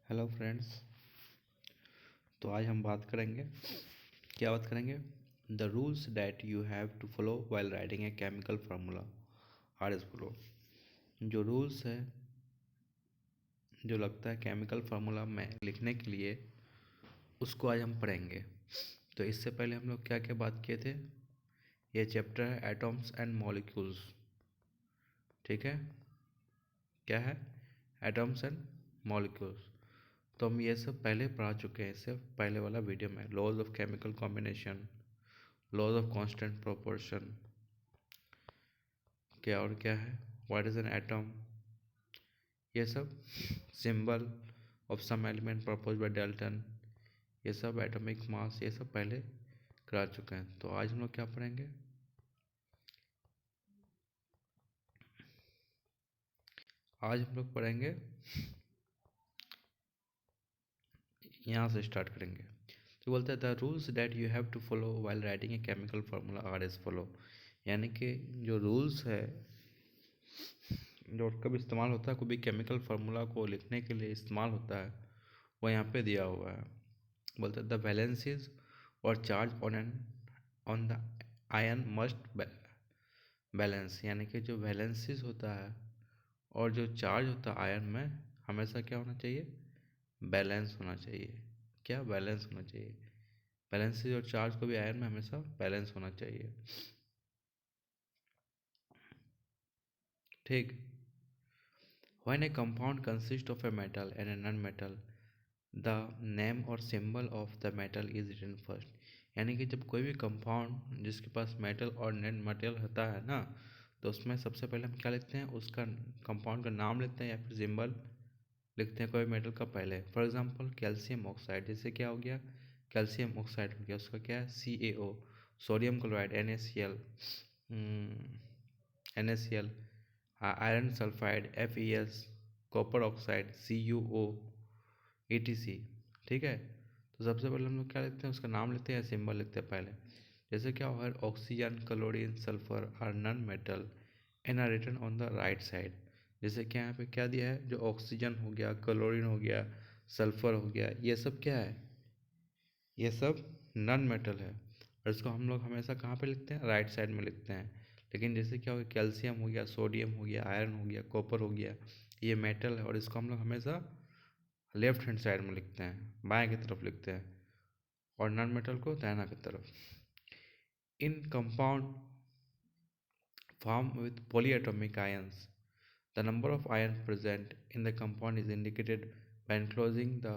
Hello friends. तो आज हम बात करेंगे, क्या बात करेंगे? The rules that you have to follow while writing a chemical formula are as follow. जो रूल्स है, जो लगता है केमिकल फार्मूला में लिखने के लिए, उसको आज हम पढ़ेंगे। तो इससे पहले हम लोग क्या क्या बात किए थे? ये चैप्टर है एटॉम्स एंड मॉलिक्यूल्स। ठीक है, क्या है? Atoms and molecules. तो हम ये सब पहले पढ़ा चुके हैं, इससे पहले वाला वीडियो में। Laws of chemical combination, laws of constant proportion, क्या और क्या है, व्हाट इज एन एटम, ये सब symbol of some element propose by Dalton, ये सब एटॉमिक मास, ये सब पहले करा चुके हैं। तो आज हम लोग क्या पढ़ेंगे? आज हम लोग पढ़ेंगे, यहाँ से स्टार्ट करेंगे। तो बोलते हैं the rules that you have to follow while writing a chemical formula are as follow. यानी कि जो रूल्स है, जो कब इस्तेमाल होता है, कोई भी केमिकल फार्मूला को लिखने के लिए इस्तेमाल होता है, वो यहाँ पे दिया हुआ है। बोलते हैं द वैलेंसीज और charge on the ion must balance. यानी कि जो वैलेंसीज होता है और जो चार्ज होता है आयन में, हमेशा क्या होना चाहिए? बैलेंस होना चाहिए। क्या? बैलेंस होना चाहिए। बैलेंसेज और चार्ज को भी आयन में हमेशा बैलेंस होना चाहिए। ठीक। When a compound consists of a metal and a non-metal, the name or symbol of the metal is written first। यानी कि जब कोई भी कंपाउंड जिसके पास मेटल और नॉन मेटल होता है ना, तो उसमें सबसे पहले हम क्या लिखते हैं? उसका कंपाउंड का नाम लिखते हैं या फिर सिंबल लिखते हैं कोई मेटल का पहले। फॉर एग्जांपल कैल्शियम ऑक्साइड, जैसे क्या हो गया? कैल्शियम ऑक्साइड हो गया, उसका क्या है? CaO। Sodium chloride NaCl, NaCl, iron sulphide FeS, copper oxide CuO, etc। ठीक है। तो सबसे पहले हम लोग क्या लिखते हैं? उसका नाम लिखते हैं या सिंबल लिखते हैं पहले। जैसे क्या हुआ? Oxygen, chlorine, sulphur are non metal and are written on the right side. जैसे कि यहाँ पे क्या दिया है? जो ऑक्सीजन हो गया, क्लोरीन हो गया, सल्फर हो गया, ये सब क्या है? ये सब नॉन मेटल है, और इसको हम लोग हमेशा कहाँ पे लिखते हैं? राइट साइड में लिखते हैं। लेकिन जैसे क्या हो गया? कैल्शियम हो गया, सोडियम हो गया, आयरन हो गया, कॉपर हो गया, ये मेटल है, और इसको हम लोग हमेशा लेफ्ट हैंड साइड में लिखते हैं, बाएं की तरफ लिखते हैं, और नॉन मेटल को दाहिना की तरफ। इन compound formed with polyatomic ions, the number of ions present in the compound is indicated by enclosing the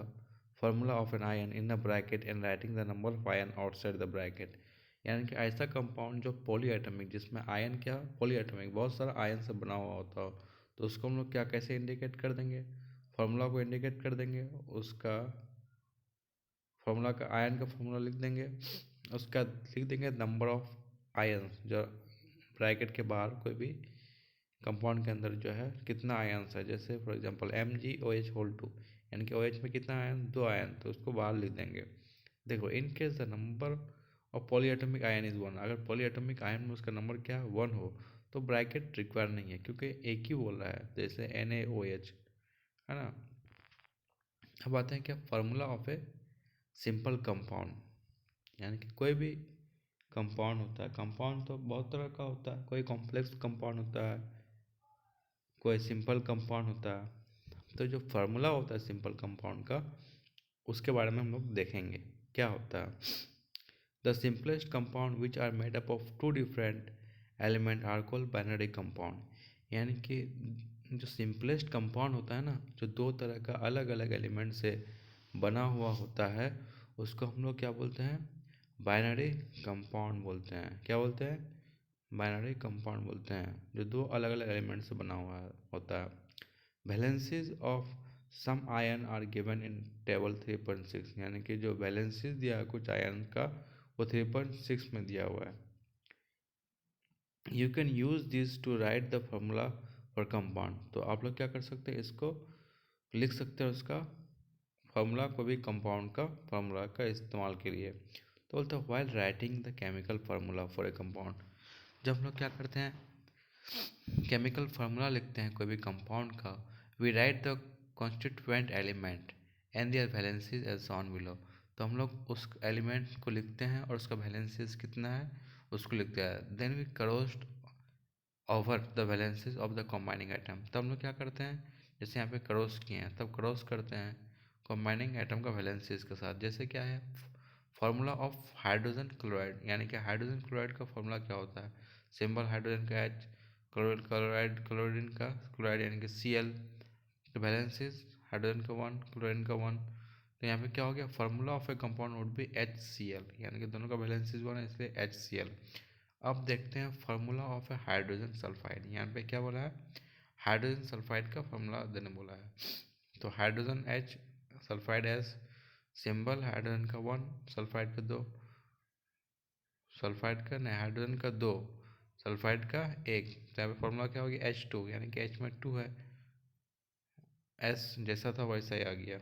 formula of an ion in a bracket and writing the number of ions outside the bracket। यानी कि ऐसा compound जो polyatomic, जिसमें ion क्या? Polyatomic, बहुत सारा ion से बना हुआ होता हो, तो उसको हम लोग क्या, कैसे इंडिकेट कर देंगे? फार्मूला को इंडिकेट कर देंगे, उसका फार्मूला का, आयन का फार्मूला लिख देंगे, उसका लिख देंगे नंबर ऑफ आयन्स, जो ब्रैकेट के बाहर कोई भी कंपाउंड के अंदर जो है कितना आयन्स है। जैसे फॉर एग्जांपल MgOH2, यानी कि OH में कितना आयन? 2 आयन, तो उसको बाहर लिख देंगे। देखो, in case the number of polyatomic ion is 1, अगर पॉलीएटॉमिक आयन में उसका नंबर क्या है? 1 हो, तो ब्रैकेट रिक्वायर नहीं है, क्योंकि एक ही बोल रहा है, जैसे NaOH, है ना। अब आते हैं क्या? Formula of a simple compound. यानी कि कोई भी कंपाउंड होता है, कंपाउंड तो बहुत तरह का होता है, कोई कॉम्प्लेक्स कंपाउंड होता है, कोई सिंपल कंपाउंड होता है। तो जो फार्मूला होता है सिंपल कंपाउंड का, उसके बारे में हम लोग देखेंगे क्या होता है। The simplest compound which are made up of 2 different element are called binary compound. यानी कि जो सिंपलेस्ट कंपाउंड होता है ना, जो 2 तरह का अलग अलग एलिमेंट से बना हुआ होता है, उसको हम लोग क्या बोलते हैं? बाइनरी कंपाउंड बोलते हैं। क्या बोलते हैं? बाइनरी कंपाउंड बोलते हैं, जो 2 अलग अलग एलिमेंट से बना हुआ होता है। Valencies of some ion are given in table 3.6। यानी कि जो वैलेंसीज दिया है कुछ आयन का, वो 3.6 में दिया हुआ है। You can use this to write the formula for compound. तो आप लोग क्या कर सकते हैं? इसको लिख सकते हैं, उसका फार्मूला को भी, कंपाउंड का फार्मूला का इस्तेमाल के लिए। तो बोलते हैं while writing the chemical formula for a compound. जब हम लोग क्या करते हैं? केमिकल फार्मूला लिखते हैं कोई भी कंपाउंड का, we write the constituent element and their valencies as shown below. तो हम लोग उस एलिमेंट को लिखते हैं और उसका वैलेंसीज कितना है उसको लिखते हैं। Then we crossed over the valencies of the combining item. तब हम लोग क्या करते हैं, जैसे यहाँ पे क्रॉस किए हैं तब क्रॉस करते हैं कंबाइनिंग आइटम का वैलेंसीज के साथ। जैसे क्या है, फार्मूला ऑफ हाइड्रोजन क्लोराइड, यानी कि हाइड्रोजन क्लोराइड का फार्मूला क्या होता है, सिंबल हाइड्रोजन का H, क्लोराइड क्लोरीन का क्लोराइड यानी कि Cl, तो वैलेंसीज हाइड्रोजन का 1 क्लोरीन का 1। तो यहाँ पे क्या हो गया, formula of A compound would be HCl, यानी कि दोनों का वैलेंसीज 1 है इसलिए HCl। अब देखते हैं formula of A hydrogen sulphide. यहाँ पे क्या बोला है, हाइड्रोजन सल्फाइड का फार्मूला देने बोला है। तो hydrogen H, sulphide S, symbol hydrogen का 1 सल्फाइड का 2, सल्फाइड का नहीं हाइड्रोजन का 2 सल्फाइड का 1। तो यहाँ पे फार्मूला क्या हो गया H2, यानी कि H में 2 है, S जैसा था वैसा ही आ गया।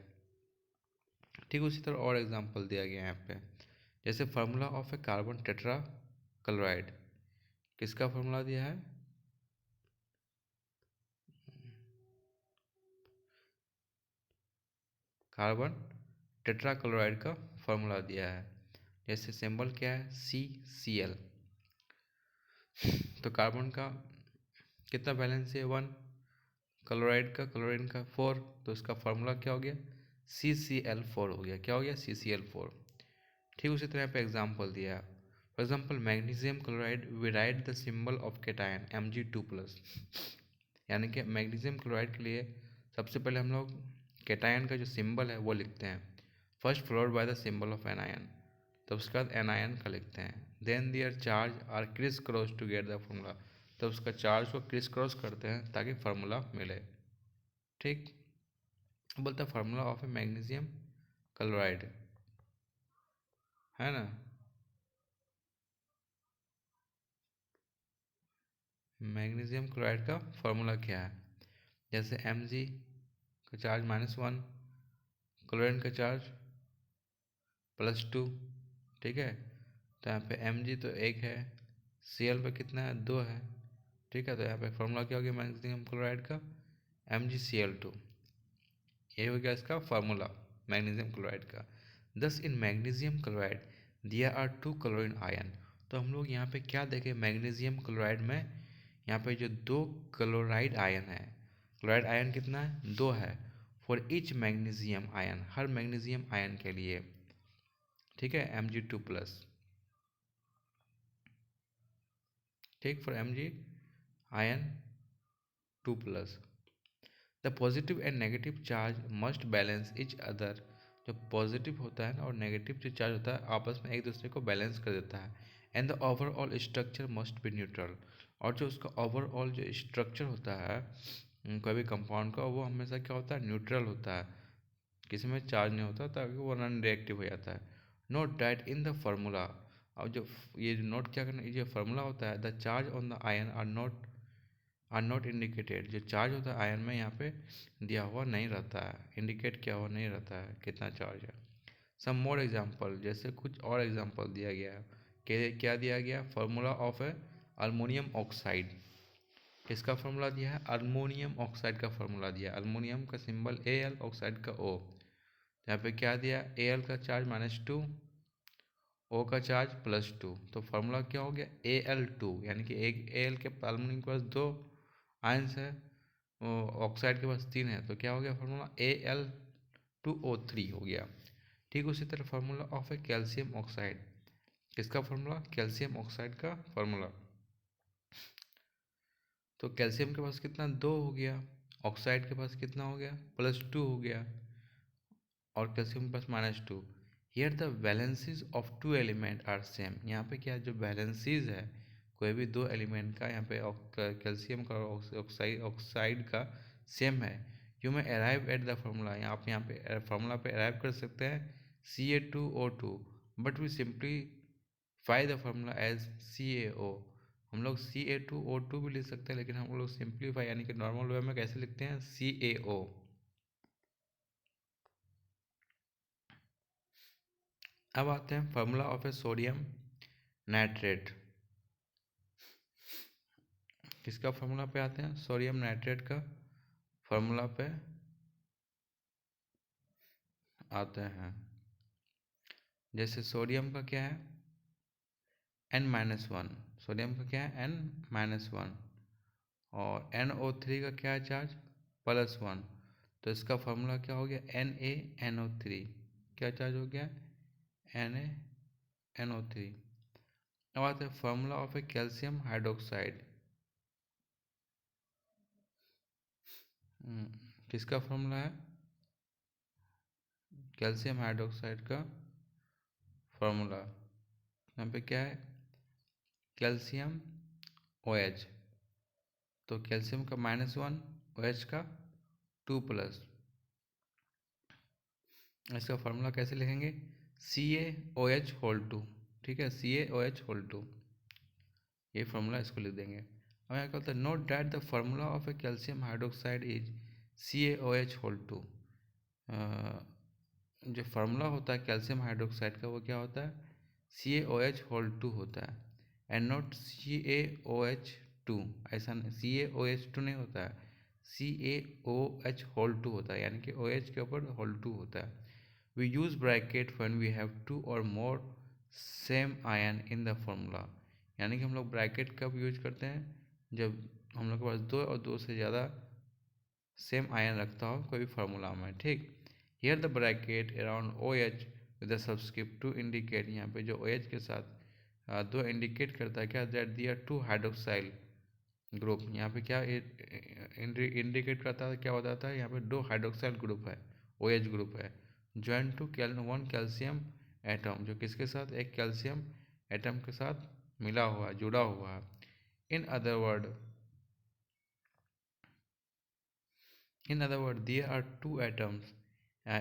ठीक उसी तरह और एग्जांपल दिया गया है यहाँ पे, जैसे formula of A carbon tetra chloride. किसका फार्मूला दिया है, कार्बन टेट्रा क्लोराइड का फार्मूला दिया है। जैसे सिंबल क्या है CCl। तो कार्बन का कितना बैलेंस है 1, क्लोराइड का क्लोरीन का 4, तो इसका फार्मूला क्या हो गया CCl4 हो गया। क्या हो गया CCl4। ठीक उसी तरह पे एग्जांपल दिया है, for example magnesium chloride we write the symbol of cation Mg2+। यानी कि मैग्नीशियम क्लोराइड के लिए सबसे पहले हम लोग केटायन का जो सिंबल है वो लिखते हैं, first followed by the symbol of anion, तब उसके बाद एनायन का लिखते हैं। Then their charge are crisscross to get the formula, तब उसका चार्ज को क्रिस क्रॉस करते हैं ताकि फार्मूला मिले। ठीक, बोलता है formula of A magnesium chloride, है ना, मैग्नीशियम क्लोराइड का फार्मूला क्या है, जैसे Mg का चार्ज -1, क्लोरीन का चार्ज +2। ठीक है, तो यहाँ पे Mg तो 1 है, Cl पे कितना है 2 है। ठीक है, तो यहाँ पे फार्मूला क्या हो गया मैग्नीशियम क्लोराइड का MgCl2। ये हो गया इसका फार्मूला मैग्नीशियम क्लोराइड का। Thus in magnesium chloride there are 2 chlorine ion. तो हम लोग यहाँ पे क्या देखें, मैग्नीशियम क्लोराइड में यहाँ पे जो 2 क्लोराइड आयन है, क्लोराइड आयन कितना है 2 है, for each magnesium ion, her magnesium ion के लिए। ठीक है, Mg2+। ठीक, for Mg ion 2+। The positive and negative charge must balance each other. जो पॉजिटिव होता है ना और नेगेटिव जो चार्ज होता है आपस में एक दूसरे को बैलेंस कर देता है। And the overall structure must be neutral. और जो उसका ओवरऑल जो स्ट्रक्चर होता है कोई भी कंपाउंड का, वो हमेशा क्या होता है न्यूट्रल होता है, किसी में चार्ज नहीं होता ताकि वो नॉन रिएक्टिव हो जाता है। Note that in the formula, और जो ये नोट क्या करना, ये जो फार्मूला होता है the charge on the ion are not indicated. जो चार्ज होता है आयन में यहाँ पे दिया हुआ नहीं रहता है, इंडिकेट किया हुआ नहीं रहता है कितना चार्ज है। सम मोर एग्जाम्पल, जैसे कुछ और एग्जाम्पल दिया गया है, क्या दिया गया, formula of A aluminium oxide. किसका फार्मूला दिया है, अल्मोनियम ऑक्साइड का फार्मूला दिया, अल्मोनियम का सिंबल Al, ऑक्साइड का O। यहाँ पे क्या दिया, Al का चार्ज -2, O का चार्ज +2, तो फार्मूला क्या हो गया Al2, यानी कि एक Al के अल्मोनियम के पास 2 आयंस है, ऑक्साइड के पास 3 है, तो क्या हो गया फार्मूला Al2O3 हो गया। ठीक उसी तरह formula of A calcium oxide. किसका फार्मूला, कैल्शियम ऑक्साइड का फार्मूला। तो कैल्शियम के पास कितना 2 हो गया, ऑक्साइड के पास कितना हो गया +2 हो गया, और कैल्शियम के पास -2। Here the valencies of 2 element are same. यहाँ पे क्या जो वैलेंसीज है कोई भी 2 एलिमेंट का, यहाँ पे कैल्शियम का ऑक्साइड का सेम है। यू में अराइव एट द फार्मूला, आप यहाँ पे फार्मूला पे अराइव कर सकते हैं Ca2O2, but we simplify the formula as CaO। हम लोग Ca2O2 भी लिख सकते हैं, लेकिन हम लोग सिंप्लीफाई यानी कि नॉर्मल वे में कैसे लिखते हैं CaO। अब आते हैं formula of A sodium nitrate. किसका फार्मूला पे आते हैं, सोडियम नाइट्रेट का फार्मूला पे आते हैं। जैसे सोडियम का क्या है N-1, सोडियम का क्या है N-1, और NO3 का क्या है चार्ज +1, तो इसका फॉर्मूला क्या हो गया NaNO3, क्या चार्ज हो गया NaNO3। अब आते हैं formula of A calcium hydroxide. किसका फॉर्मूला है कैल्शियम हाइड्रोक्साइड का फॉर्मूला? यहाँ पे क्या है कैल्शियम OH, तो कैल्शियम का -1, OH का 2+, इसका फॉर्मूला कैसे लिखेंगे CaOH2, ठीक है CaOH2, ये फॉर्मूला इसको लिख देंगे। अब यहाँ कहते हैं note that the formula of A calcium hydroxide is CaOH2। जो फार्मूला होता है कैल्शियम हाइड्रोक्साइड का वो क्या होता है CaOH2 होता है, एंड नॉट CaOH2, ऐसा CaOH2 नहीं होता है, CaOH2 होता है, यानी कि OH के ऊपर होल 2 होता है। We use bracket when we have two or more same ion in the formula, यानी कि हम लोग ब्रैकेट कब यूज करते हैं जब हम लोग के पास दो और दो से ज़्यादा सेम आयन रखता हो कोई भी फार्मूला में, ठीक। Here the bracket around OH with the subscript two indicate, यहाँ पे जो OH के साथ दो इंडिकेट करता है क्या that there two hydroxyl group, यहाँ पे क्या इंडिकेट करता है क्या बताता है यहाँ पे दो हाइड्रोक्साइल ग्रुप है OH ग्रुप है join to one calcium atom, जो किसके साथ एक कैल्शियम एटम के साथ मिला हुआ है जुड़ा हुआ है। In other word there are two atoms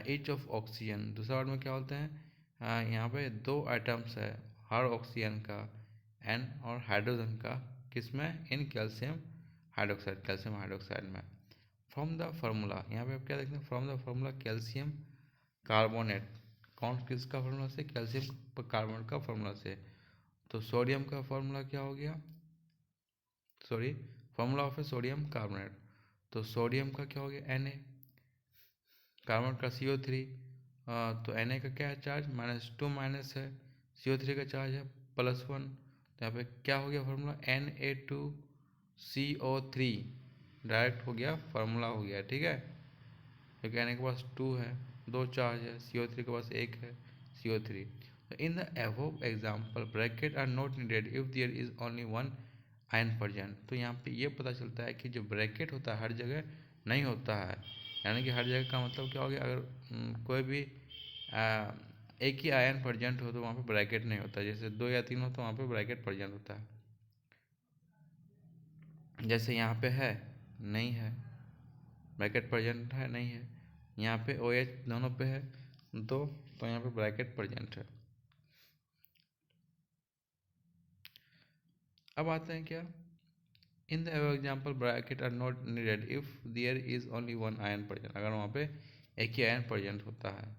each of oxygen, दूसरा वर्ड में क्या बोलते हैं यहाँ पे दो एटम्स है हर ऑक्सीजन का N और हाइड्रोजन का, किसमें इन कैल्शियम हाइड्रोक्साइड में। फ्रॉम द फार्मूला, यहाँ पे आप क्या देखते हैं from the formula calcium carbonate, कौन किसका फार्मूला से कैल्शियम कार्बोनेट का फार्मूला से, तो सोडियम का फार्मूला क्या हो गया formula of A sodium carbonate, तो सोडियम का क्या हो गया Na, कार्बन का CO3, तो Na का क्या है चार्ज -2 माइनस है, CO3 का चार्ज है +1, तो यहाँ पे क्या हो गया फार्मूला Na2CO3, डायरेक्ट हो गया फार्मूला हो गया, ठीक है, क्योंकि Na के पास 2 है, 2 चार्ज है, CO3 के पास 1 है CO3। In the above example bracket are not needed if there is only one ion present, तो यहाँ पे ये पता चलता है कि जो ब्रैकेट होता है हर जगह नहीं होता है, यानी कि हर जगह का मतलब क्या हो गया अगर कोई भी एक ही आयन प्रेजेंट हो तो वहाँ पे ब्रैकेट नहीं होता, जैसे 2 या 3 हो तो वहाँ पे ब्रैकेट प्रेजेंट होता है, जैसे यहाँ पे है नहीं है ब्रैकेट प्रेजेंट है नहीं है, यहाँ पे OH दोनों पे है दो, तो यहाँ पे ब्रैकेट प्रेजेंट है। अब आते हैं क्या in the example bracket are not needed if there is only one ion present, अगर वहाँ पे एक ही आयन प्रेजेंट होता है,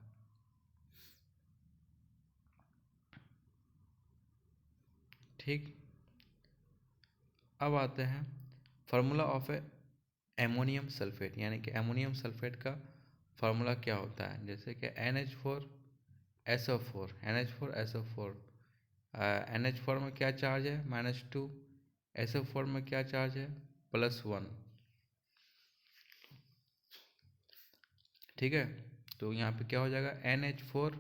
ठीक। अब आते हैं formula of A ammonium sulphate, यानी कि एमोनियम सल्फेट का फार्मूला क्या होता है, जैसे कि NH4SO4 NH4SO4, NH4 में क्या चार्ज है -2, SO4 में क्या चार्ज है +1, ठीक है, तो यहाँ पे क्या हो जाएगा NH4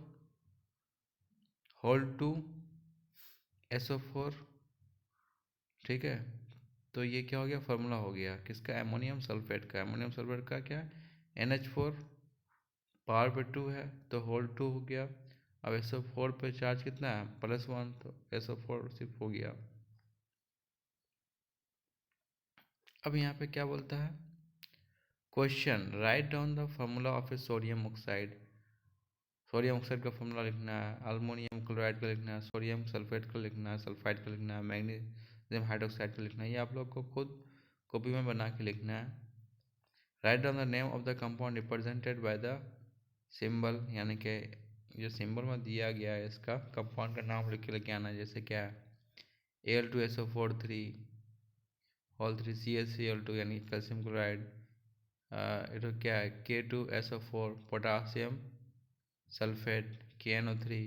SO4, ठीक है, तो ये क्या हो गया फार्मूला हो गया किसका एमोनियम सल्फेट का, एमोनियम सल्फेट का क्या NH4 पावर पे 2 है तो होल 2 हो गया, अब SO4 पे चार्ज कितना है +1, तो SO4 सिर्फ हो गया। अब यहाँ पे क्या बोलता है question write down the formula of A sodium oxide, sodium oxide का फॉर्मूला लिखना है, अल्मोनियम क्लोराइड का लिखना है, सोडियम सल्फेट का लिखना है, सल्फाइड का लिखना है, मैग्नीशियम हाइड्रोक्साइड का लिखना है, ये आप लोग को खुद कॉपी में बना के लिखना है। Write down the name of the compound represented by the symbol, यानी कि जो सिंबल में दिया गया है इसका कंपाउंड का नाम लिख के लेके आना है, जैसे क्या है Al2SO4 होल 3 CaCl2 यानी कैल्शियम क्लोराइड, ये तो क्या है K2SO4 potassium sulphate, KNO3,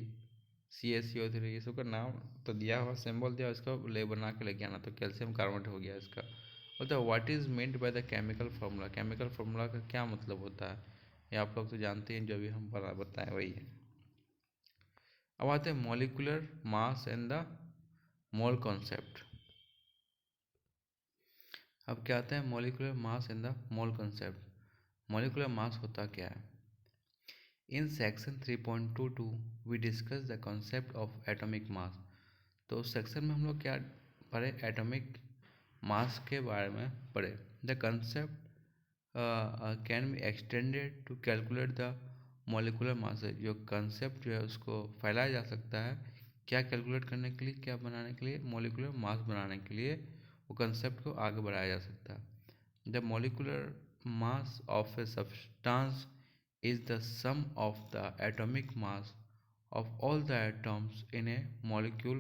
CaCO3, ये सब का नाम तो दिया हुआ, सिंबल दिया, इसका ले बना के लेके आना। तो कैल्शियम कार्बोनेट हो गया इसका। बोलते हैं what is meant by the chemical formula, chemical formula का क्या मतलब होता है, ये आप लोग तो जानते हैं, जो भी हम बताएं वही है। अब आते हैं molecular mass and the mole concept. अब क्या आता है molecular mass and the mole concept. Molecular mass होता क्या है? In section 3.22 we discuss the concept of atomic mass. तो उस सेक्शन में हम लोग क्या पढ़े? एटॉमिक मास के बारे में पढ़े। The concept can be extended to calculate the molecular mass. जो कंसेप्ट जो है उसको फैलाया जा सकता है, क्या कैलकुलेट करने के लिए, क्या बनाने के लिए? मॉलिक्यूलर मास बनाने के लिए वो कंसेप्ट को आगे बढ़ाया जा सकता है। The molecular mass of a substance is the sum of the atomic mass of all the atoms in a molecule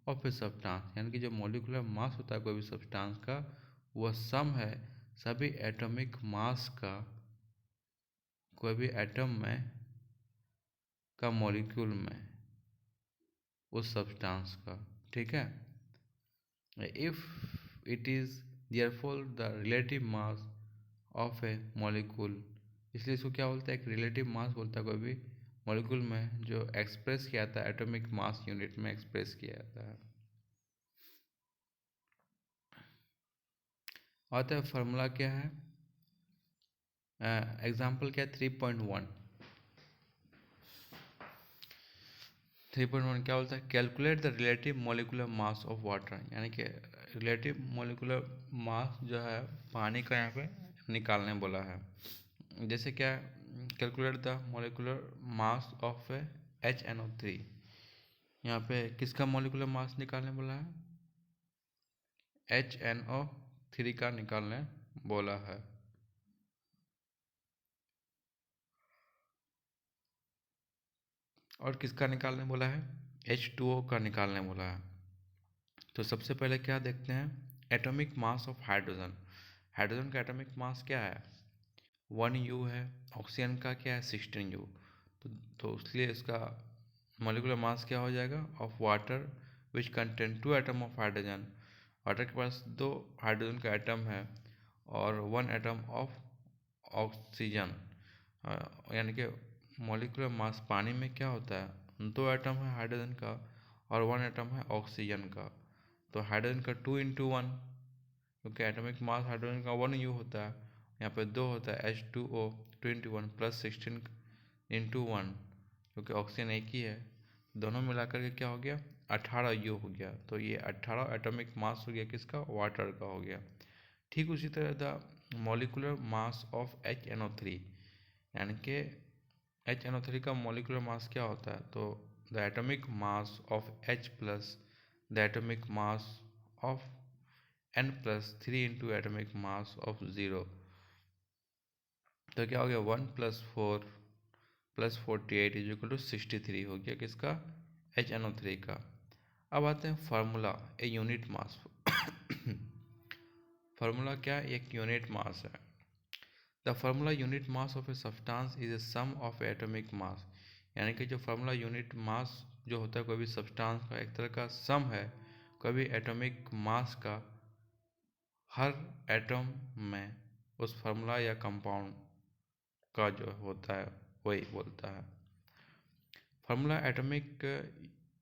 of a substance। यानी कि जो मॉलिक्यूलर मास होता है कोई भी सब्सटेंस का, वह सम है सभी एटॉमिक मास का कोई भी एटम में का मॉलिक्यूल में उस सब्सटेंस का। ठीक है। If it is therefore the relative mass of a molecule, इसलिए इसको क्या बोलता है? एक रिलेटिव मास बोलता है कोई भी मॉलिक्यूल में जो एक्सप्रेस किया जाता है एटॉमिक मास यूनिट में एक्सप्रेस किया जाता है। और तो फार्मूला क्या है? एग्जाम्पल क्या है? 3.1 क्या बोलता है? Calculate the relative molecular mass of water. यानी कि रिलेटिव मोलिकुलर मास जो है पानी का यहाँ पे निकालने बोला है। जैसे क्या? Calculate the molecular mass of HNO3। यहाँ पे किसका मोलिकुलर मास निकालने बोला है? HNO3 का निकालने बोला है। और किसका निकालने बोला है? H2O का निकालने बोला है। तो सबसे पहले क्या देखते हैं? Atomic mass of hydrogen. Hydrogen का एटॉमिक मास क्या है? 1U है। ऑक्सीजन का क्या है? 16U। तो इसलिए इसका मॉलिक्यूलर मास क्या हो जाएगा? Of water which contain 2 atom of hydrogen. Water के पास 2 हाइड्रोजन का एटम है और 1 एटम ऑफ ऑक्सीजन। यानी कि मॉलिक्यूलर मास पानी में क्या होता है? 2 एटम है हाइड्रोजन का और 1 एटम है ऑक्सीजन का। तो हाइड्रोजन का 2 × 1, क्योंकि एटॉमिक मास हाइड्रोजन का 1U होता है, यहाँ पे 2 होता है H2O 2 × 1 प्लस 16 × 1, क्योंकि ऑक्सीजन एक ही है। दोनों मिलाकर के क्या हो गया? 18U हो गया। तो ये 18 एटॉमिक मास हो गया किसका? वाटर का हो गया। ठीक उसी तरह the molecular mass of HNO3, यानी कि HNO3 का मॉलिक्यूलर मास क्या होता है? तो the atomic mass of H plus the atomic mass of N+3 × atomic mass of 0। तो क्या हो गया? 1 + 4 + 48 = 63 हो गया किसका? HNO3 का। अब आते हैं formula, a unit mass. Formula क्या? एक यूनिट मास है। The formula unit mass of a substance is a sum of atomic mass. यानी कि जो फार्मूला यूनिट मास जो होता है कोई भी सब्सटेंस का, एक तरह का सम है कोई भी एटॉमिक मास का हर एटम में उस फार्मूला या कंपाउंड का जो होता है वही बोलता है। Formula atomic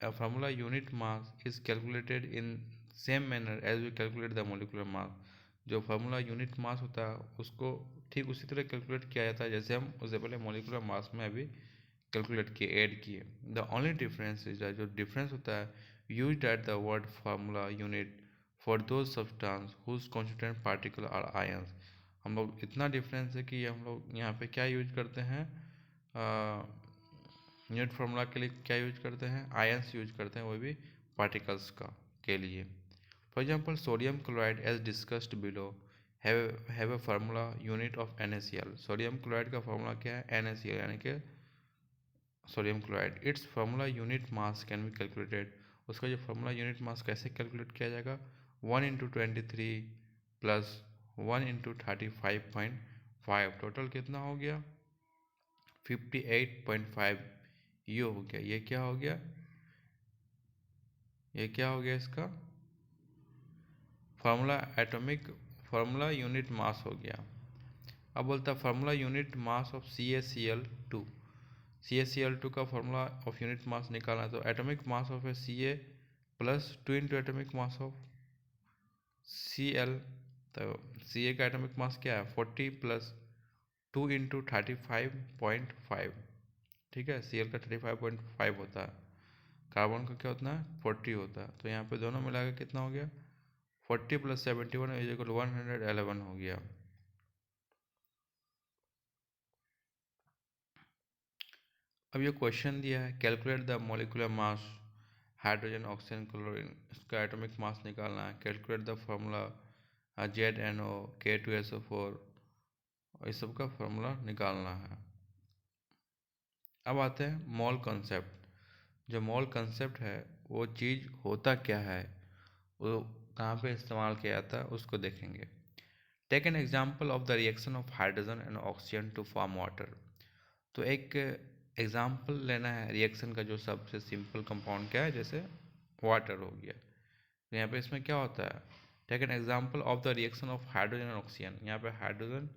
formula unit mass is calculated in same manner as we calculate the molecular mass. जो फार्मूला यूनिट मास होता है उसको ठीक उसी तरह कैलकुलेट किया जाता है जैसे हम उससे पहले मॉलिक्यूलर मास में अभी कैलकुलेट किए, ऐड किए। द ओनली डिफरेंस इज, जो डिफरेंस होता है, used at the word formula unit for those substance whose constituent particle are ions. हम लोग इतना डिफरेंस है कि हम लोग यहाँ पे क्या यूज करते हैं? यूनिट फार्मूला के लिए क्या यूज करते हैं? आयंस यूज करते हैं, वो भी पार्टिकल्स का के लिए। For example sodium chloride as discussed below have a formula unit of NaCl। Sodium chloride का फार्मूला क्या है? NaCl, यानी कि sodium chloride. Its formula unit mass can be calculated. उसका जो फार्मूला यूनिट मास कैसे कैलकुलेट किया जाएगा? 1 × 23 प्लस 1 × 35.5, टोटल कितना हो गया? 58.5 ये हो गया, ये क्या हो गया, ये क्या हो गया इसका फार्मूला, एटॉमिक फार्मूला यूनिट मास हो गया। अब बोलता है formula unit mass of CaCl2। CaCl2 का फार्मूला ऑफ यूनिट मास निकालना है, तो atomic mass of A Ca plus 2 into atomic mass of Cl। तो Ca का एटॉमिक मास क्या है 40 प्लस 2 इंटू 35.5। ठीक है, Cl का 35.5 होता है, कार्बन का क्या होता है 40 होता है। तो यहाँ पे दोनों मिला के कितना हो गया 40 प्लस 71 इज इक्वल 111 हो गया। अब ये क्वेश्चन दिया है calculate the molecular mass hydrogen oxygen chlorine, इसका एटॉमिक मास निकालना है। Calculate the formula ZnO K2SO4, इस सब का फार्मूला निकालना है। अब आते हैं मॉल कंसेप्ट। जो मॉल कंसेप्ट है वो चीज़ होता क्या है, वो कहाँ पे इस्तेमाल किया जाता है उसको देखेंगे। Take an example of the reaction of hydrogen and oxygen to form water. तो एक एग्जाम्पल लेना है रिएक्शन का, जो सबसे सिंपल कंपाउंड क्या है, जैसे वाटर हो गया। तो यहाँ पे इसमें क्या होता है, take an example of the reaction of hydrogen and oxygen. यहाँ पे हाइड्रोजन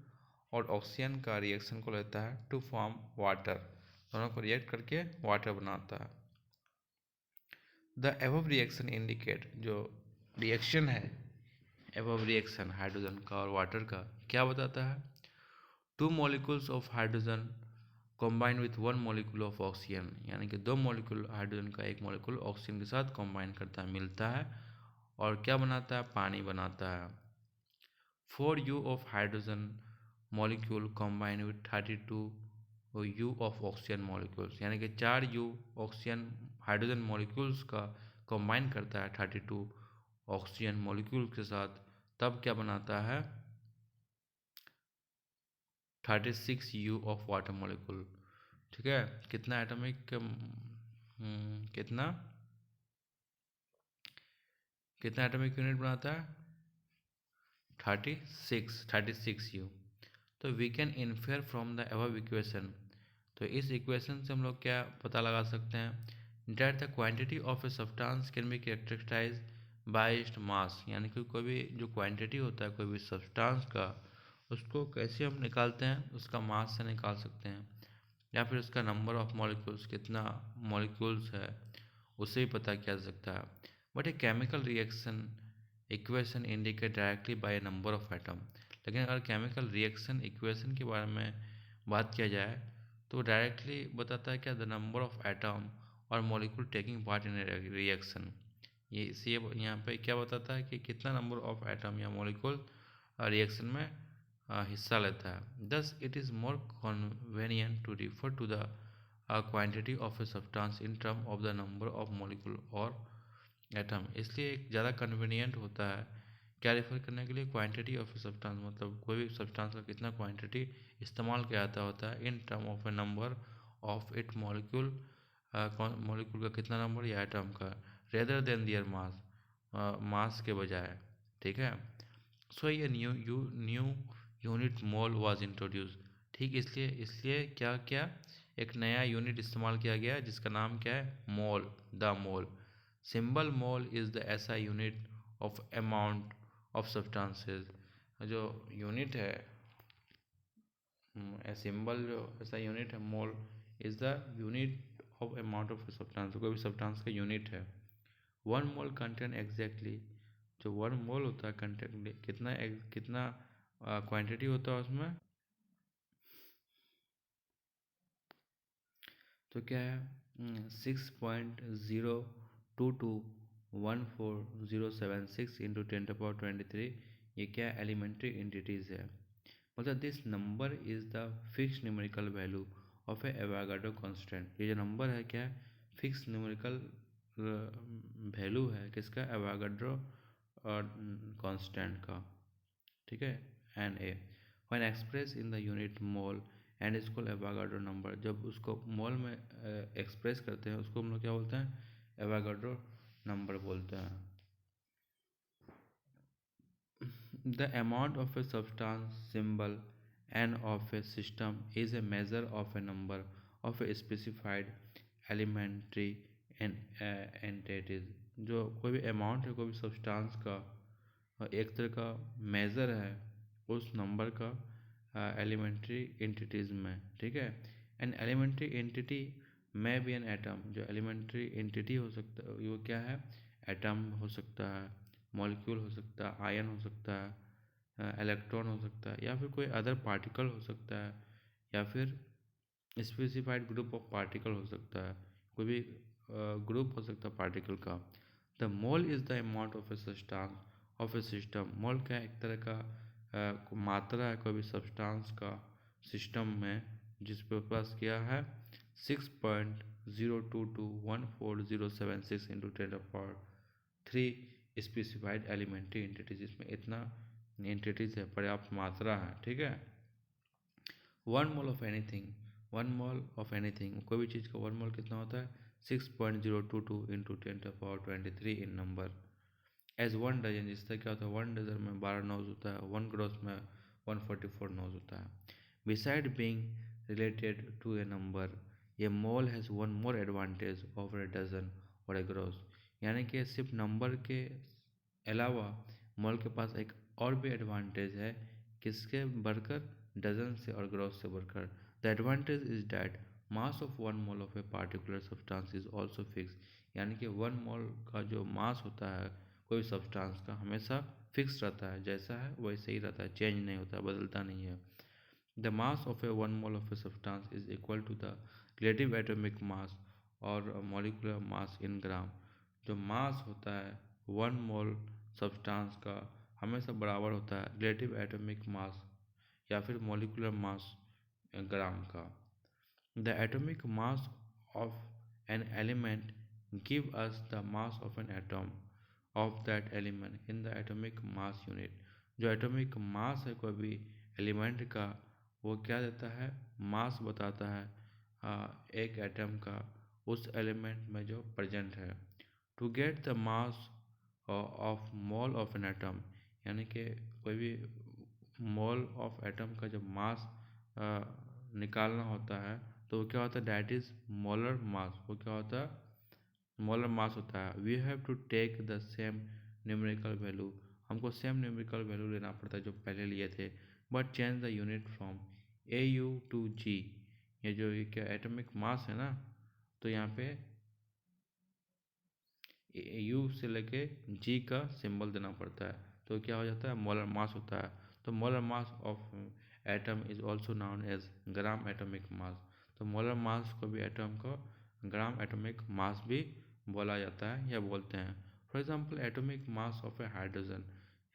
और ऑक्सीजन का रिएक्शन को लेता है टू फॉर्म वाटर, दोनों को रिएक्ट करके वाटर बनाता है। द एबव रिएक्शन इंडिकेट, जो रिएक्शन है एबव रिएक्शन हाइड्रोजन का और वाटर का, क्या बताता है, two molecules of hydrogen combine with one molecule of oxygen, यानी कि दो मॉलिक्यूल हाइड्रोजन का एक मॉलिक्यूल ऑक्सीजन के साथ कॉम्बाइन करता है, मिलता है और क्या बनाता है, पानी बनाता है। 4U of hydrogen molecule combine with 32 U of oxygen molecules, यानी कि 4U ऑक्सीजन हाइड्रोजन मॉलिक्यूल्स का कंबाइन करता है 32 ऑक्सीजन मॉलिक्यूल के साथ, तब क्या बनाता है 36U ऑफ वाटर मॉलिक्यूल। ठीक है, कितना एटॉमिक कितना कितना एटॉमिक यूनिट बनाता है 36U। तो we can infer from the above equation, तो इस इक्वेशन से हम लोग क्या पता लगा सकते हैं, that the quantity of a substance can be characterise by its mass, यानी कि कोई भी जो क्वांटिटी होता है कोई भी सब्सटेंस का, उसको कैसे हम निकालते हैं, उसका मास से निकाल सकते हैं, या फिर उसका नंबर ऑफ मॉलिक्यूल्स, कितना मॉलिक्यूल्स है, उससे भी पता किया जा सकता है। But a chemical reaction equation indicate directly by number of atom, लेकिन अगर केमिकल रिएक्शन इक्वेशन के बारे में बात किया जाए तो डायरेक्टली बताता है क्या, द नंबर ऑफ एटम और molecule taking part in reaction. ये इसी यहाँ पे क्या बताता है कि कितना नंबर ऑफ एटम या मॉलिक्यूल रिएक्शन में हिस्सा लेता है। Thus it is more convenient to refer to the quantity of a substance in term of the number of molecule और एटम, इसलिए एक ज़्यादा कन्वीनियंट होता है क्या रेफर करने के लिए, क्वांटिटी ऑफ ए सब्सटेंस, मतलब कोई भी सब्सटेंस का कितना क्वांटिटी इस्तेमाल किया जाता होता है इन term of A number of it molecule, molecule का कितना नंबर या एटम का, रेदर देन दियर मास, मास के बजाय। ठीक है, सो ये new unit mole was introduce. ठीक, इसलिए इसलिए क्या क्या एक नया यूनिट इस्तेमाल किया गया जिसका नाम क्या है, mole, the mole. Symbol mole is the ऐसा unit of amount of substances, जो यूनिट है सिंबल, जो ऐसा यूनिट है mole is the unit of amount of substance, कोई भी सब्सटेंस का यूनिट है। वन मोल कंटेन एग्जैक्टली, जो वन मोल होता है कंटेन कितना कितना क्वांटिटी होता है उसमें, तो क्या है 6.02214076 इंटू 10⁻23, ये क्या एलिमेंट्री इंटिटीज़ है। मतलब this number is the fix numerical value of A Avogadro constant, ये जो नंबर है क्या है फिक्स न्यूमेरिकल वैल्यू है किसका, एवोगाड्रो कांस्टेंट का। ठीक है, N A when express in the unit mole and is called Avogadro number, जब उसको मोल में एक्सप्रेस करते हैं उसको हम लोग क्या बोलते हैं, एवोगाड्रो नंबर बोलते हैं। The amount of a substance symbol n of a system is a measure of a number of a specified elementary entities. जो कोई भी अमाउंट है कोई भी सब्सटेंस का एक तरह का मेज़र है उस नंबर का एलिमेंट्री एंटिटीज में, ठीक है। एन एलिमेंट्री एंटिटी में बी एन एटम। जो एलिमेंट्री एंटिटी हो सकता है वो क्या है, एटम हो सकता है, मॉलिक्यूल हो सकता है, आयन हो सकता है, इलेक्ट्रॉन हो सकता है, या फिर कोई अदर पार्टिकल हो सकता है, या फिर स्पेसिफाइड ग्रुप ऑफ पार्टिकल हो सकता है, कोई भी ग्रुप हो सकता है पार्टिकल का। The mole is the amount of a substance of a system. Mole क्या एक तरह का मात्रा है कोई भी सब्सटेंस का सिस्टम में, जिस पे पास क्या है 6.0221407 इंटू 10⁻³ स्पेसिफाइड एलिमेंट्री एंटिटीज। इसमें इतना एंटिटीज है, पर्याप्त मात्रा है, ठीक है। One mole of anything, one mole of anything कोई भी चीज़ का वन मोल कितना होता है 6.022 इंटू 10⁻23 इन नंबर। एज वन डजन, जिससे क्या होता है 1 डजन में 12 नोज होता है, 1 ग्रोस में 144 नोज होता है। Beside being related to a number, a mole has one more advantage over a dozen और ए ग्रोस। यानी कि सिर्फ नंबर के अलावा मोल के पास एक और भी एडवांटेज है, किसके बढ़कर, डजन से और ग्रोस से बढ़कर। The advantage is that mass of one mole of a particular substance is also fix. यानी कि 1 मोल का जो मास होता है कोई सब्सटेंस का हमेशा फिक्स रहता है, जैसा है वैसे ही रहता है, चेंज नहीं होता, बदलता नहीं है। The mass of a 1 mole of a substance is equal to the relative atomic mass और मॉलिक्यूलर मास इन ग्राम। जो मास होता है 1 मोल सब्सटेंस का हमेशा बराबर होता है रिलेटिव एटॉमिक मास या फिर मॉलिक्यूलर मास ग्राम का। The atomic mass of an element give us the mass of an atom of that element in the atomic mass unit. जो एटॉमिक मास है कोई भी एलिमेंट का, वो क्या देता है, मास बताता है एक एटम का उस एलिमेंट में जो प्रेजेंट है। To get the mass of mole of an atom, यानी कि कोई भी मोल ऑफ एटम का जब मास निकालना होता है तो वो क्या होता है, डैट इज मोलर मास। वो क्या होता है, मोलर मास होता है। We have to take the same numerical value, हमको सेम न्यूमेरिकल वैल्यू लेना पड़ता है जो पहले लिए थे, but change the unit from AU to G। ये जो ये क्या एटॉमिक मास है ना, तो यहाँ पे यू से लेके जी का सिंबल देना पड़ता है, तो क्या हो जाता है, मोलर मास होता है। तो molar mass of atom is also known as gram atomic mass. तो मोलर मास को भी एटम को ग्राम एटॉमिक मास भी बोला जाता है या बोलते हैं। For example atomic mass of A hydrogen,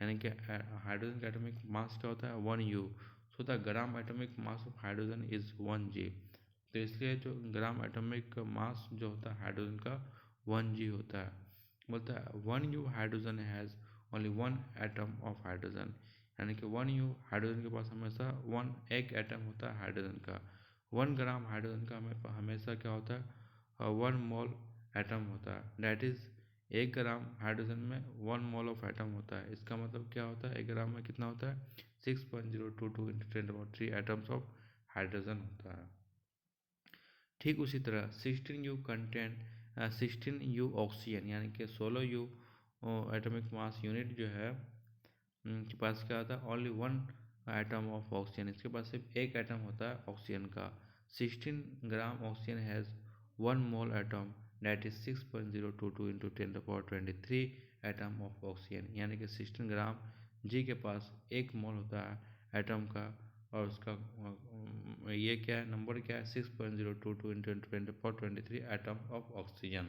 यानी कि हाइड्रोजन का एटॉमिक मास क्या होता है 1U। So the gram atomic mass of hydrogen is 1G। तो इसलिए जो ग्राम एटॉमिक मास जो होता है हाइड्रोजन का 1G होता है। बोलता है 1U hydrogen has only 1 atom of hydrogen. यानी कि 1U हाइड्रोजन के पास हमेशा एक एटम होता है हाइड्रोजन का। 1 ग्राम हाइड्रोजन का हमें हमेशा क्या होता है 1 मोल एटम होता है। डैट इज़ 1 ग्राम हाइड्रोजन में 1 मोल ऑफ एटम होता है। इसका मतलब क्या होता है, 1 ग्राम में कितना होता है 6.022 इंटू 10⁻³ एटम्स ऑफ हाइड्रोजन होता है। ठीक उसी तरह 16U कंटेंट 16U ऑक्सीजन, यानी कि 16U एटॉमिक मास यूनिट जो है के पास क्या होता है ओनली 1 एटम ऑफ ऑक्सीजन। इसके पास सिर्फ एक एटम होता है ऑक्सीजन का। 16 gram oxygen has 1 mole atom that is 6.022 into 10⁻23 atom of oxygen. यानी कि 16 ग्राम जी के पास 1 मोल होता है एटम का, और उसका ये क्या है, नंबर क्या है 6.022 इंटू 10⁻23 एटम ऑफ ऑक्सीजन।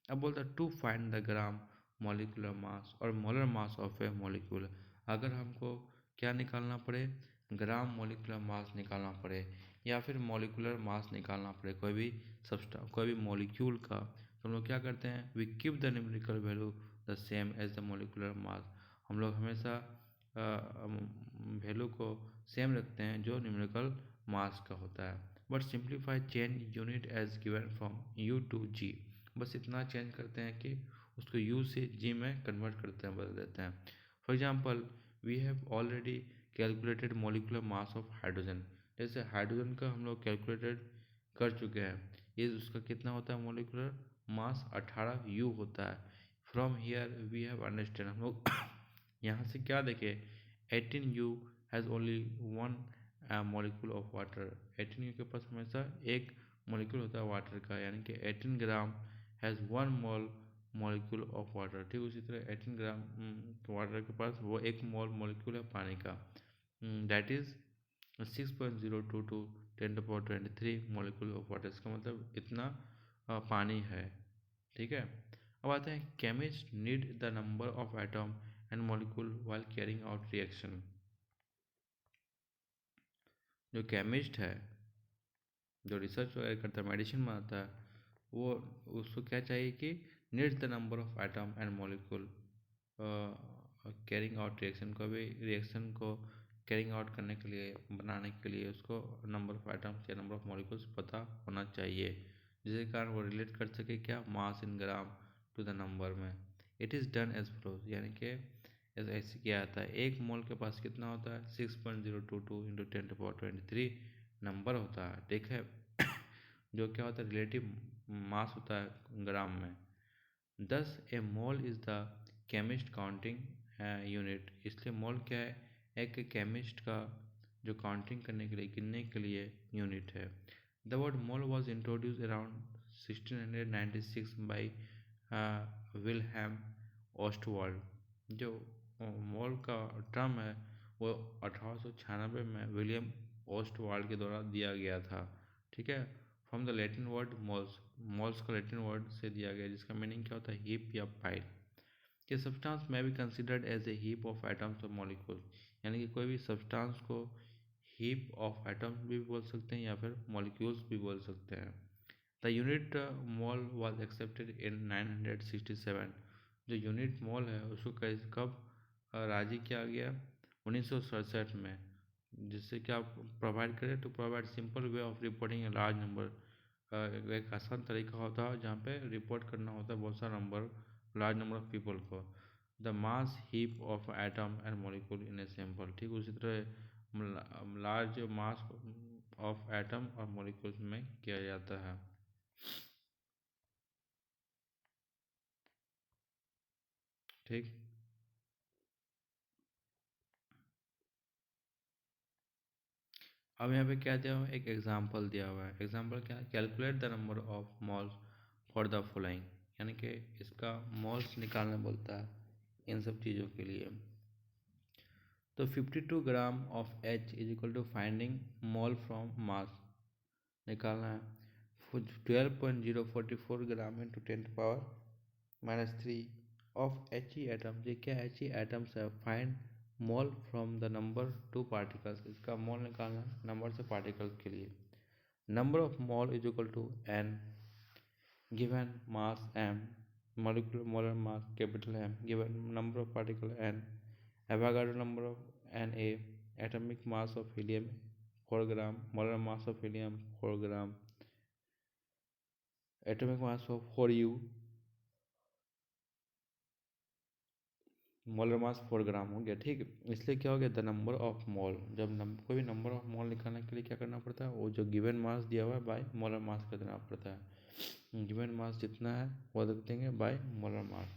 अब बोलता है to find the gram molecular mass और molar mass of a molecule. अगर हमको क्या निकालना पड़े, ग्राम मॉलिक्यूलर मास निकालना पड़े या फिर मॉलिक्यूलर मास निकालना पड़े कोई भी सब्सटेंस कोई भी मॉलिक्यूल का, तो हम लोग क्या करते हैं, we keep the numerical value the same as the molecular mass. हम लोग हमेशा वैल्यू को सेम रखते हैं जो न्यूमेरिकल मास का होता है। But simplify change unit as given from U to G। बस इतना चेंज करते हैं कि उसको U से G में कन्वर्ट करते हैं, बदल देते हैं। For example we have already calculated molecular mass of hydrogen. जैसे हाइड्रोजन का हम लोग कैलकुलेटेड कर चुके हैं ये उसका कितना होता है मोलिकुलर मास 18 U होता है। From here we have understand, हम लोग यहाँ से क्या देखे, 18U has only one molecule of water. 18U के पास हमेशा एक मॉलिक्यूल होता है वाटर का, यानी कि 18 gram has one molecule of water. ठीक उसी तरह 18 ग्राम वाटर के पास वो एक मॉलिक्यूल है पानी का, that is 6.022 10^23 molecule of water. इसका मतलब इतना पानी है। ठीक है, अब आते हैं chemist need the number of atom and molecule while carrying out reaction. जो केमिस्ट है, जो रिसर्च वगैरह करता है, मेडिसिन बनाता है, वो उसको क्या चाहिए कि needs the number of atom and molecule carrying out reaction को, भी रिएक्शन को कैरिंग आउट करने के लिए, बनाने के लिए उसको नंबर ऑफ एटम्स या नंबर ऑफ मॉलिक्यूल्स पता होना चाहिए, जिसके कारण वो रिलेट कर सके क्या, mass in gram to the number में। It is done as follows, यानी कि ऐसे किया जाता है। एक मोल के पास कितना होता है, 6.022 इंटू 10^23 नंबर होता है। ठीक है, जो क्या होता है, रिलेटिव मास होता है ग्राम में। Thus a mole is the chemist counting unit, इसलिए मोल क्या है, एक केमिस्ट का जो काउंटिंग करने के लिए, गिनने के लिए यूनिट है। The word mole was introduce around 1696 by Wilhelm Ostwald. जो मोल का टर्म है वो 1896 में विलियम ऑस्टवाल्ड के द्वारा दिया गया था। ठीक है, from the Latin word moles, moles का लैटिन वर्ड से दिया गया, जिसका मीनिंग क्या होता है, हीप या पाइल। कि सब्सटेंस में be considered as a heap of atoms और मॉलिक्यूल्स, यानी कि कोई भी सब्सटेंस को हीप ऑफ एटम्स भी बोल सकते हैं या फिर मॉलिक्यूल्स भी बोल सकते हैं। The unit mole was accepted in 967, जो यूनिट मोल है उसको कब राजी किया गया, 1967 में, जिससे कि आप प्रोवाइड करें to provide simple way of reporting a large number. एक आसान तरीका होता है जहाँ पे रिपोर्ट करना होता है बहुत सारा number, large number of people को। The mass heap of atom and molecule in a sample, ठीक उसी तरह लार्ज मास ऑफ एटम और मॉलिक्यूल्स में किया जाता है। ठीक, अब यहाँ पे क्या दिया हुआ है, एक एग्जाम्पल दिया हुआ है। एग्जाम्पल क्या है, calculate the number of malls for the following, यानी कि इसका मॉल्स निकालना बोलता है इन सब चीज़ों के लिए। तो 52 gram of h is equal to finding mole from mass निकालना है। 12.044 gram into 10^-3 of h e atoms, ये क्या एच ई एटम्स है, find mole from the number to particles, इसका मोल निकालना है नंबर से पार्टिकल्स के लिए। Number of mole is equal to n, given mass m, molecular molar mass capital M, given number of particle n, Avogadro number of Na, atomic mass of helium 4 gram, molar mass of helium 4 gram, atomic mass of 4U, molar mass 4 ग्राम हो गया। ठीक है, इसलिए क्या हो गया, the number of मोल, जब कोई भी नंबर ऑफ मोल निकालने के लिए क्या करना पड़ता है, वो जो गिवन मास दिया हुआ है बाय मोलर मास कर देना पड़ता है। गिवन मास जितना है वो रख देंगे बाय मोलर मास।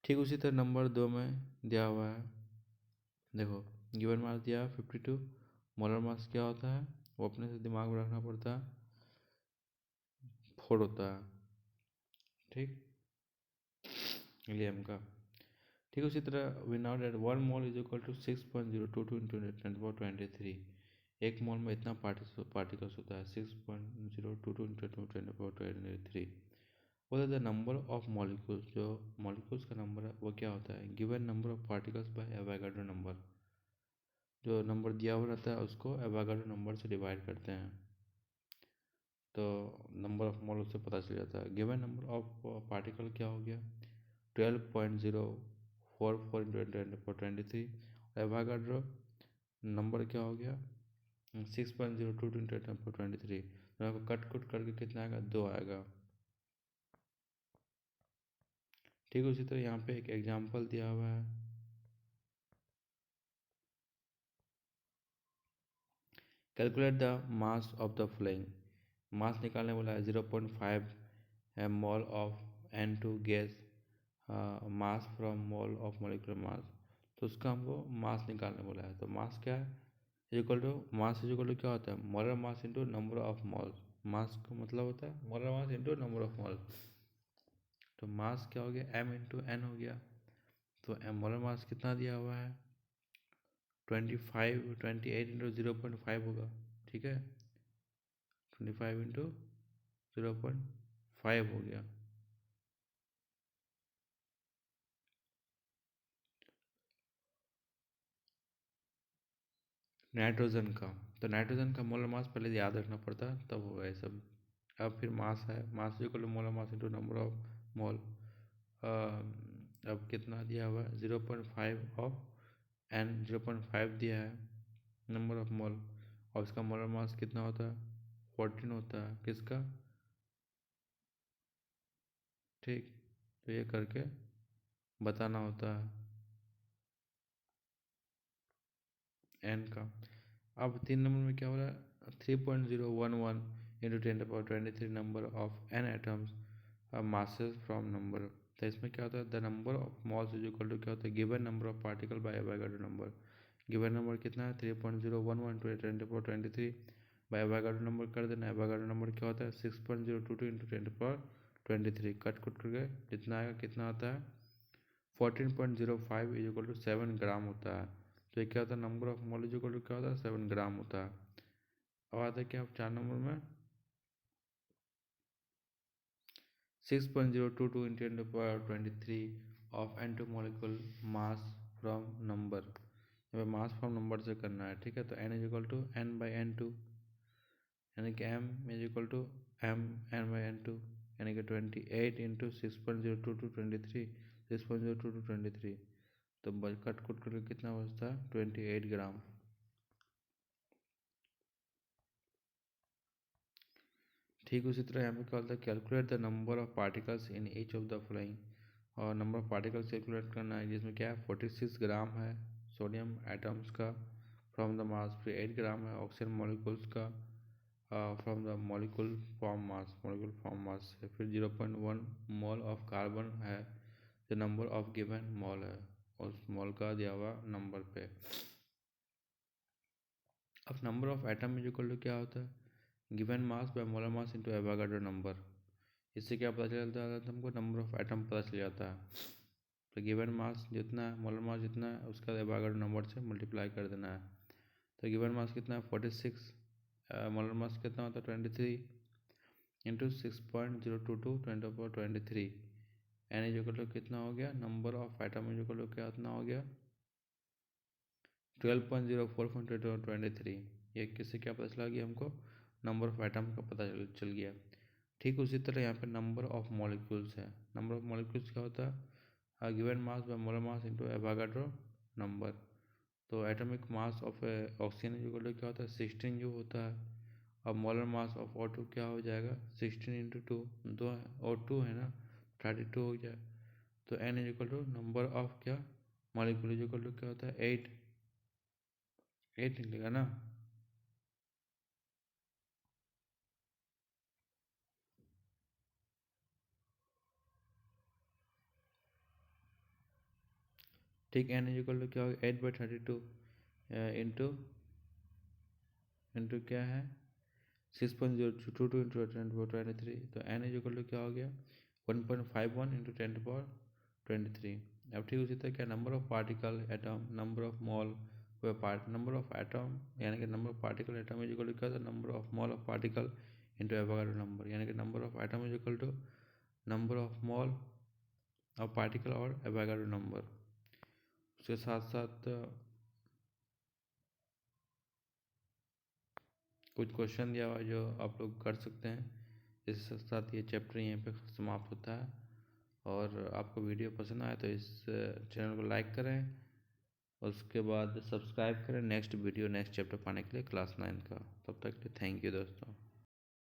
ठीक उसी तरह नंबर 2 में दिया हुआ है, देखो गिवन मास दिया है 52, मोलर मास क्या होता है वो अपने से दिमाग में रखना पड़ता है, 4 होता है। ठीक, हिलियम का। ठीक उसी तरह we now that 1 mole is equal to 6.022 into 10^23, एक मोल में इतना पार्टिकल्स होता है, 6.022 इंटू 10^23। वो द नंबर ऑफ मॉलिक्यूल्स, जो मॉलिक्यूल्स का नंबर है वो क्या होता है, given number of particles by Avogadro number, जो नंबर दिया हुआ रहता है उसको एवोगाड्रो नंबर से डिवाइड करते हैं तो नंबर ऑफ मोल उससे पता चल जाता है। गिवन नंबर ऑफ पार्टिकल क्या हो गया, 12.044 इंटू 10^23, एवोगाड्रो नंबर क्या हो गया, 6.022 इंटू 10^23, तो कट कुट करके कितना आएगा, 2 आएगा। ठीक उसी तरह यहाँ पे एक एग्जांपल दिया हुआ है, calculate the mass of the following, mass निकालने बोला है 0.5 mole of N2 gas mass from mole of molecular mass, तो उसका हमको मास निकालने बोला है। तो मास क्या है, equal to mass is equal to क्या होता है, molar mass into number of moles. Mass का मतलब होता है molar mass into number of moles. तो मास क्या हो गया, m इंटू एन हो गया। तो मोलर मास कितना दिया हुआ है 28 इंटू 0.5 होगा, ठीक है, 25 इंटू 0.5 हो गया। नाइट्रोजन का, तो नाइट्रोजन का मोलर मास पहले याद रखना पड़ता है, तब होगा ये सब। अब फिर मास है, mass equal to molar mass into number of mole. अब कितना दिया हुआ है 0.5 ऑफ एन, 0.5 दिया है नंबर ऑफ मोल, और इसका मोलर मास कितना होता है 14 होता है, किसका, ठीक। तो ये करके बताना होता है एन का। अब 3 नंबर में क्या हो रहा है 3.011 into 10⁻23 number of an atoms masses from number. तो इसमें क्या होता है the number of moles is equal to क्या होता है given number of particle by Avogadro number. Given number कितना है 3.011 इंटू 10⁻23 बाय एवोगाड्रो नंबर कर देना। एवोगाड्रो नंबर क्या होता है 6.022 इंटू 10⁻23, कट कुट करके जितना आएगा कितना आता है 14.05 इज इक्वल टू 7 ग्राम होता है। तो ये क्या होता है number of mole is equal to क्या होता है 7 ग्राम होता है। अब आता है क्या 4 नंबर में 6.022 into 10⁻23 of N2 molecule mass from number. यहाँ पे मास फ्रॉम नंबर से करना है, ठीक है। तो n is equal to n/n2, यानी कि m is equal to m n/n2, यानी कि 28 इंटू 6.02223 6.02223। तो कट कुट करके कितना बचता है 28 ग्राम। ठीक उसी तरह यहाँ पे क्या होता है calculate the number of particles in each of the flowing, और नंबर ऑफ पार्टिकल्स कैलकुलेट करना है जिसमें क्या है 46 ग्राम है सोडियम एटम्स का फ्रॉम द मास, फिर 8 ग्राम है ऑक्सीजन मॉलिक्यूल्स का फ्रॉम द मॉलिक्यूल फॉर्म मास है, फिर 0.1 मोल ऑफ कार्बन है जो नंबर ऑफ गिवन मोल है, उस मोल का दिया हुआ नंबर पे। अब number of atom is equal to क्या होता है given mass by molar mass into Avogadro number. इससे क्या पता चलता है हमको नंबर ऑफ एटम पता चल जाता है। तो गिवन मास जितना है मोलर मास जितना है उसका एवोगाड्रो नंबर से मल्टीप्लाई कर देना है। तो गिवन मास कितना है 46, मोलर मास कितना होता है 23 into 6.022 10⁻23, N is equal to कितना हो गया number of atom is equal to क्या कितना हो गया 12.04 ये किससे क्या पता चला गया हमको नंबर ऑफ एटम का पता चल गया। ठीक उसी तरह यहाँ पे नंबर ऑफ मॉलिक्यूल्स है। नंबर ऑफ मॉलिक्यूल्स क्या होता है given mass by molar mass into Avogadro number. तो atomic mass of oxygen is equal to क्या होता है 16 जो होता है। अब मोलर मास ऑफ O2 क्या हो जाएगा 16 इंटू 2, दो O2 है ना 32 हो जाए। तो n is equal to number of क्या मॉलिक्यूल इज इक्वल टू क्या होता है 8 निकलेगा ना। ठीक n इज इक्वल टू क्या होगा 8/32 इंटू इंटू क्या है 6.022 इंटू 10⁻23। तो n इज इक्वल टू क्या हो गया 1.51 इंटू 10⁻23। अब ठीक उसी तरह क्या number of particle atom number of mole number of atom यानी कि number of particle atom is equal to क्या होता है number of mole of particle into Avogadro number, यानी कि number of atom is equal to number of mole of particle और Avogadro number. उसके साथ साथ कुछ क्वेश्चन दिया हुआ है जो आप लोग कर सकते हैं। इसके साथ ये चैप्टर यहीं पे समाप्त होता है। और आपको वीडियो पसंद आए तो इस चैनल को लाइक करें, उसके बाद सब्सक्राइब करें नेक्स्ट वीडियो नेक्स्ट चैप्टर पाने के लिए क्लास 9 का। तब तक के लिए थैंक यू दोस्तों।